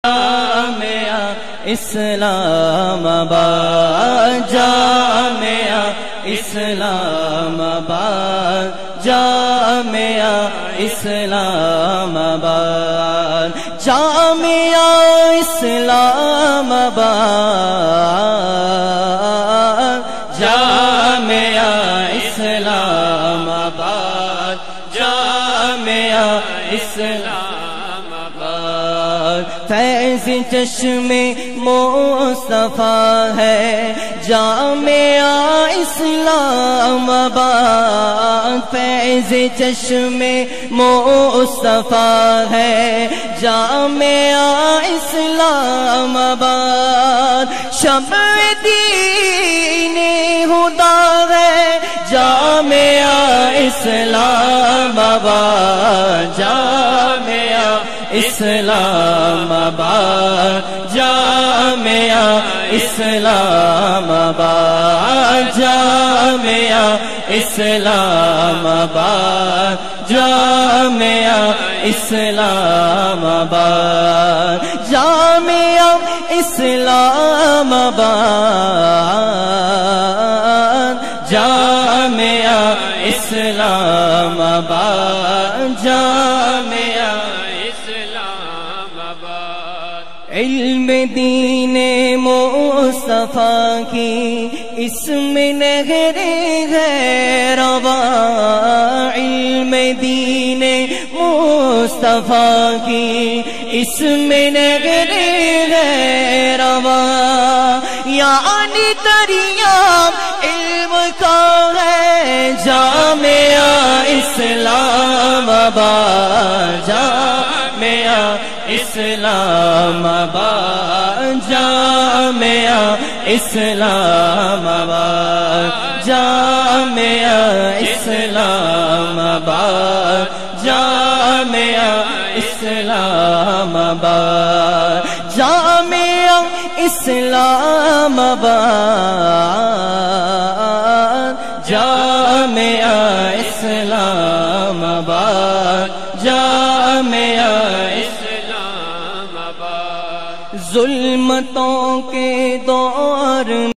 جامعہ اسلام آباد، جامعہ اسلام آباد، جامعہ اسلام آباد، جامعہ اسلام آباد، جامعہ اسلام آباد، جامعہ اسلام آباد، فیض چشم مصطفیٰ ہے جامعہ اسلام آباد، فیض چشم مصطفیٰ ہے جامعہ اسلام آباد، شمع دین خدا ہے جامعہ اسلام آباد، جامعہ اسلام آباد، جامعہ اسلام آباد، جامعہ اسلام آباد، جامعہ اسلام آباد، جامعہ اسلام آباد، جامعہ اسلام آباد، جامعہ اسلام آباد، علم دین مصطفیٰ کی اس میں نہر ہے رواں، علم دین مصطفیٰ کی اس میں نہر ہے رواں، یعنی دریا علم کا ہے جامعہ اسلام آباد، جامعہ اسلام آباد، جامعہ اسلام آباد، جامعہ اسلام آباد، جامعہ اسلام آباد، جامعہ اسلام آباد، جامعہ اسلام آباد، جامعہ اسلام آباد، ظلمتوں کے دور